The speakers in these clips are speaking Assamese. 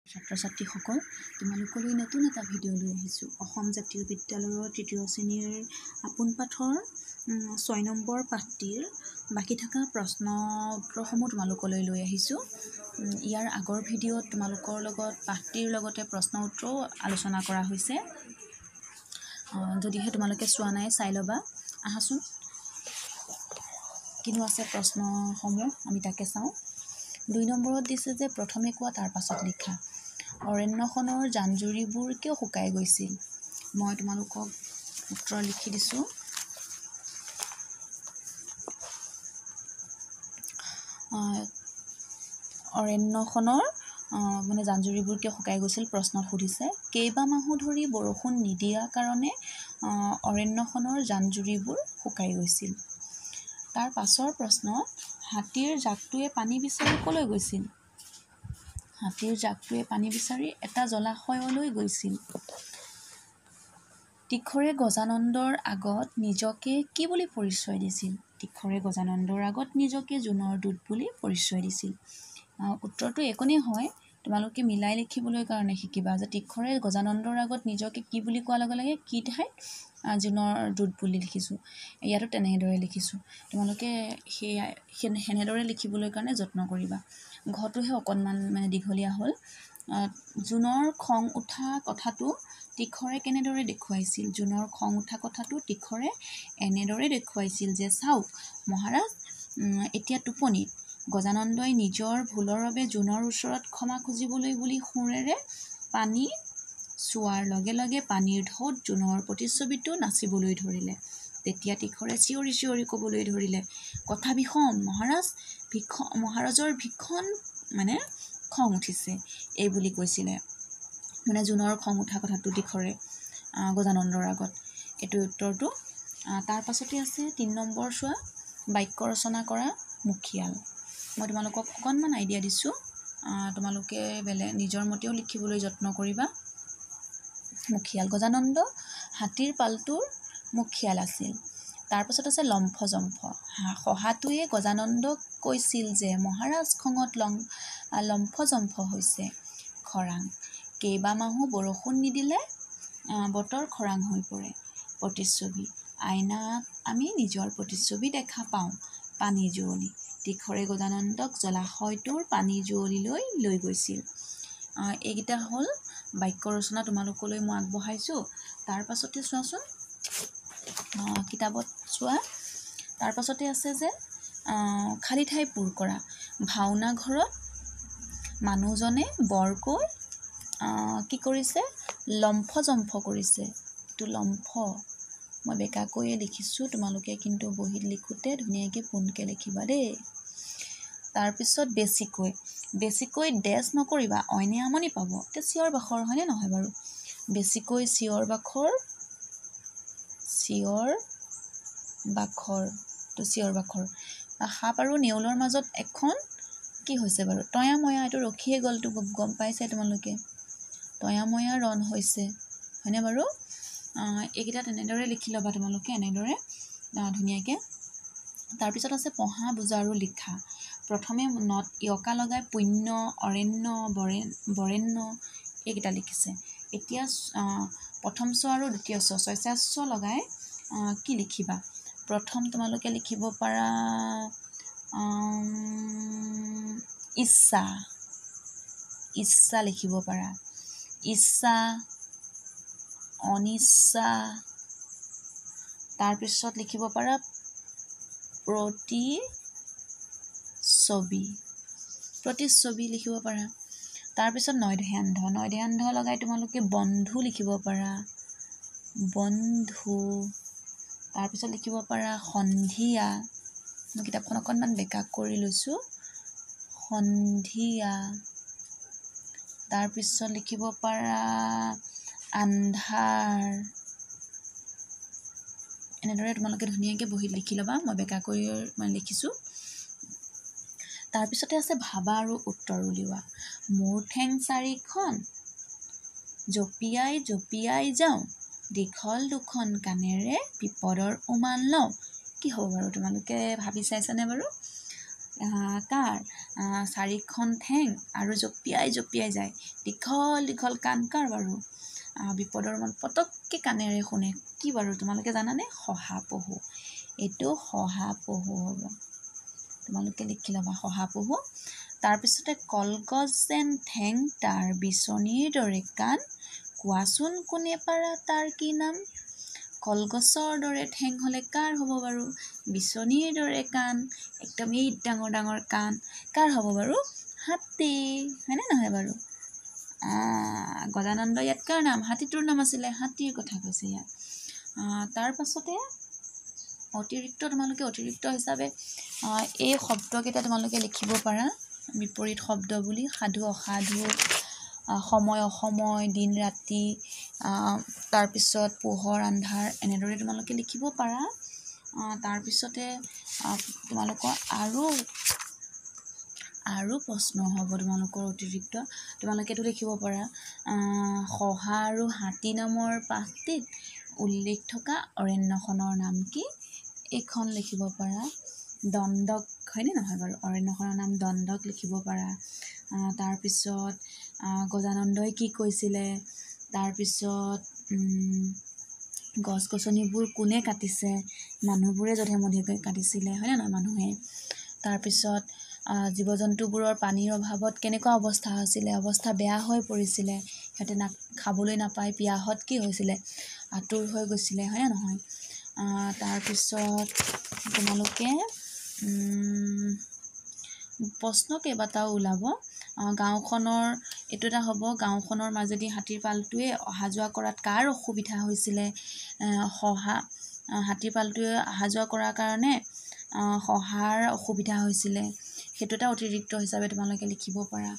ছাত্ৰ-ছাত্ৰীসকল তোমালোকলৈ নতুন এটা ভিডিঅ' লৈ আহিছোঁ। অসম জাতীয় বিদ্যালয়ৰ তৃতীয় শ্ৰেণীৰ আপোন পাঠৰ 6 নম্বৰ পাঠটিৰ বাকী থকা প্ৰশ্ন উত্তৰসমূহ তোমালোকলৈ লৈ আহিছোঁ। ইয়াৰ আগৰ ভিডিঅ'ত তোমালোকৰ লগত পাঠটিৰ লগতে প্ৰশ্ন উত্তৰো আলোচনা কৰা হৈছে। যদিহে তোমালোকে চোৱা নাই চাই ল'বা। আহাচোন কিনো আছে প্ৰশ্নসমূহ আমি তাকে চাওঁ। 2 নম্বৰত দিছে যে প্ৰথমে কোৱা তাৰ পাছত লিখা। অৰণ্যখনৰ জান-জুৰিবোৰ কিয় শুকাই গৈছিল? মই তোমালোকক উত্তৰ লিখি দিছোঁ। অৰণ্যখনৰ জান-জুৰিবোৰ কিয় শুকাই গৈছিল প্ৰশ্নত সুধিছে। কেইবামাহো ধৰি বৰষুণ নিদিয়া কাৰণে অৰণ্যখনৰ জান-জুৰিবোৰ শুকাই গৈছিল। তাৰ পাছৰ প্ৰশ্ন, হাতীৰ জাকটোৱে পানী বিচাৰি ক'লৈ গৈছিল? হাতীৰ জাকটোৱে পানী বিচাৰি এটা জলাশয়লৈ গৈছিল। তীখৰে গজানন্দৰ আগত নিজকে কি বুলি পৰিচয় দিছিল? তীখৰে গজানন্দৰ আগত নিজকে জোনৰ দূত বুলি পৰিচয় দিছিল। উত্তৰটো একোনেই হয়, তোমালোকে মিলাই লিখিবলৈ কাৰণে শিকিবা যে তীখৰে গজানন্দৰ আগত নিজকে কি বুলি কোৱাৰ লগে লগে কি ঠাইত জোনৰ দূত বুলি লিখিছোঁ। ইয়াতো তেনেদৰে লিখিছোঁ। তোমালোকে সেনেদৰে লিখিবলৈ কাৰণে যত্ন কৰিবা। ঘটোহে অকণমান দীঘলীয়া হ'ল। জোনৰ খং উঠা কথাটো তীখৰে কেনেদৰে দেখুৱাইছিল? জোনৰ খং উঠা কথাটো তীখৰে এনেদৰে দেখুৱাইছিল যে চাওক মহাৰাজ, এতিয়া টোপনিত গজানন্দই নিজৰ ভুলৰ বাবে জোনৰ ওচৰত ক্ষমা খুজিবলৈ বুলি সুৰেৰে পানী চোৱাৰ লগে লগে পানীৰ ঢৌত জোনৰ প্ৰতিচ্ছবিটো নাচিবলৈ ধৰিলে। তেতিয়া তীখৰে চিঞৰি চিঞৰি ক'বলৈ ধৰিলে, কথা ভীষণ মহাৰাজৰ ভীষণ খং উঠিছে, এই বুলি কৈছিলে। জোনৰ খং উঠা কথাটো তীখৰে গজানন্দৰ আগত। এইটো উত্তৰটো। তাৰ পাছতে আছে 3 নম্বৰ চোৱা, বাক্য ৰচনা কৰা মুখিয়াল। মই তোমালোকক অকণমান আইডিয়া দিছোঁ। তোমালোকে নিজৰ মতেও লিখিবলৈ যত্ন কৰিবা। মুখিয়াল, গজানন্দ হাতীৰ পালটোৰ মুখিয়াল আছিল। তাৰপাছত আছে লম্ফ-জম্ফ। শহাটোৱে গজানন্দক কৈছিল যে মহাৰাজ খঙত লম্ফ-জম্ফ হৈছে। খৰাং, কেইবামাহো বৰষুণ নিদিলে বতৰ খৰাং হৈ পৰে। প্ৰতিচ্ছবি, আইনাত আমি নিজৰ প্ৰতিচ্ছবি দেখা পাওঁ। পানী জুৱলি, তীখৰে গজানন্দক জলাশয়টোৰ পানী জুৱলিলৈ লৈ গৈছিল। এইকেইটা হ'ল বাক্য ৰচনা তোমালোকলৈ মই আগবঢ়াইছোঁ। তাৰ পাছতে চোৱাচোন, কিতাপত চোৱা। তাৰ পাছতে আছে যে খালী ঠাই পূৰ কৰা। ভাওনা ঘৰত মানুহজনে বৰকৈ কি কৰিছে? লম্ফ-জম্ফ কৰিছে। এইটো লম্ফ, মই বেকাকৈয়ে লিখিছোঁ। তোমালোকে কিন্তু বহীত লিখোঁতে ধুনীয়াকৈ পোনকৈ লিখিবা দেই। তাৰপিছত বেছিকৈ ডেছ নকৰিবা, অইনে আমনি পাব। এতিয়া চিঞৰ বাখৰ হয়নে নহয় বাৰু? বেছিকৈ চিঞৰ বাখৰ সাপ আৰু নেউলৰ মাজত এখন কি হৈছে বাৰু? তয়া-ময়া, এইটো ৰখিয়ে গ'লতো, গম পাইছে তোমালোকে। তয়া-ময়া ৰণ হৈছে, হয়নে বাৰু? এইকেইটা তেনেদৰে লিখি ল'বা তোমালোকে, এনেদৰে ধুনীয়াকৈ। তাৰপিছত আছে পঢ়া, বুজা আৰু লিখা। প্ৰথমে য়কা লগাই পুণ্য, অৰণ্য, বৰেণ্য এইকেইটা লিখিছে। এতিয়া প্ৰথম চ আৰু দ্বিতীয় চ, চইচাস্য লগাই কি লিখিবা? প্ৰথম তোমালোকে লিখিব পাৰা ইচ্ছা লিখিব পাৰা। ইচ্ছা, অনিচ্ছা। তাৰপিছত লিখিব পাৰা প্ৰতিচ্ছবি লিখিব পাৰা। তাৰপিছত নৈধ্যান্ধ লগাই তোমালোকে বন্ধু লিখিব পাৰা। বন্ধু। তাৰপিছত লিখিব পাৰা সন্ধিয়া। মই কিতাপখন অকণমান বেকা কৰি লৈছোঁ। সন্ধিয়া। তাৰপিছত লিখিব পাৰা আন্ধাৰ। এনেদৰে তোমালোকে ধুনীয়াকৈ বহীত লিখি ল'বা। মই বেকা কৰি লিখিছোঁ। তাৰপিছতে আছে ভাবা আৰু উত্তৰ উলিওৱা। মোৰ ঠেং চাৰিখন জঁপিয়াই জঁপিয়াই যাওঁ, দীঘল দুখন কাণেৰে বিপদৰ উমান লওঁ। কি হ'ব বাৰু? তোমালোকে ভাবি চাইছানে বাৰু? কাৰ 4খন ঠেং আৰু জঁপিয়াই যায়, দীঘল কাণ কাৰ বাৰু? বিপদৰ মন পটককৈ কাণেৰে শুনে, কি বাৰু তোমালোকে জানানে? শহাপহু। এইটো শহাপহু হ'ব, তোমালোকে লিখি ল'বা শহাপহু। তাৰপিছতে কলগছ যেন ঠেং তাৰ বিচনীৰ দৰে কাণ, কোৱাচোন কোনে পাৰা তাৰ কি নাম? কলগছৰ দৰে ঠেং হ'লে কাৰ হ'ব বাৰু? বিচনীৰ দৰে কাণ, একদম এই ডাঙৰ কাণ, কাৰ হ'ব বাৰু? হাতী, হয়নে নহয় বাৰু? গজানন্দ ইয়াত কাৰ নাম? হাতীটোৰ নাম আছিলে, হাতীৰ কথা কৈছে ইয়াত। তাৰ পাছতে অতিৰিক্ত হিচাপে এই শব্দকেইটা তোমালোকে লিখিব পাৰা বিপৰীত শব্দ বুলি, সাধু অসাধু, সময় অসময়, দিন ৰাতি, তাৰপিছত পোহৰ আন্ধাৰ, এনেদৰে তোমালোকে লিখিব পাৰা। তাৰপিছতে তোমালোকৰ আৰু প্ৰশ্ন হ'ব তোমালোকৰ অতিৰিক্ত, তোমালোকেতো লিখিব পাৰা শহা আৰু হাতী নামৰ পাঠটিত উল্লেখ থকা অৰণ্যখনৰ নাম কি? এইখন লিখিব পাৰা, দণ্ডক, হয়নে নহয় বাৰু? অৰণ্যখনৰ নাম দণ্ডক লিখিব পাৰা। তাৰপিছত গজানন্দই কি কৈছিলে, তাৰপিছত গছ গছনিবোৰ কোনে কাটিছে? মানুহবোৰে যধে মধে কাটিছিলে, হয়নে নহয়? মানুহে। তাৰপিছত জীৱ জন্তুবোৰৰ পানীৰ অভাৱত কেনেকুৱা অৱস্থা হৈছিলে? অৱস্থা বেয়া হৈ পৰিছিলে, সিহঁতে খাবলৈ নাপায়, পিয়াহত কি হৈছিলে? আতুৰ হৈ গৈছিলে, হয়নে নহয়? তাৰপিছত তোমালোকে প্ৰশ্ন কেইবাটাও ওলাব। গাঁওখনৰ এইটো এটা হ'ব, গাঁওখনৰ মাজেদি হাতীৰ পালটোৱে অহা যোৱা কৰাত কাৰ অসুবিধা হৈছিলে? হাতীৰ পালটোৱে অহা যোৱা কৰাৰ কাৰণে শহাৰ অসুবিধা হৈছিলে, সেইটো এটা অতিৰিক্ত হিচাপে তোমালোকে লিখিব পাৰা।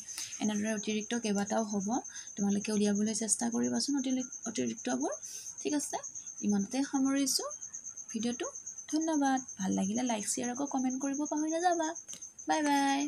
এনেদৰে অতিৰিক্ত কেইবাটাও হ'ব, তোমালোকে উলিয়াবলৈ চেষ্টা কৰিবাচোন অতিৰিক্তবোৰ। ঠিক আছে, ইমানতে সামৰিছোঁ ভিডিঅ'টো। ধন্যবাদ। ভাল লাগিলে লাইক, শ্বেয়াৰ আকৌ কমেণ্ট কৰিব পাহৰি নাযাবা। Bye bye.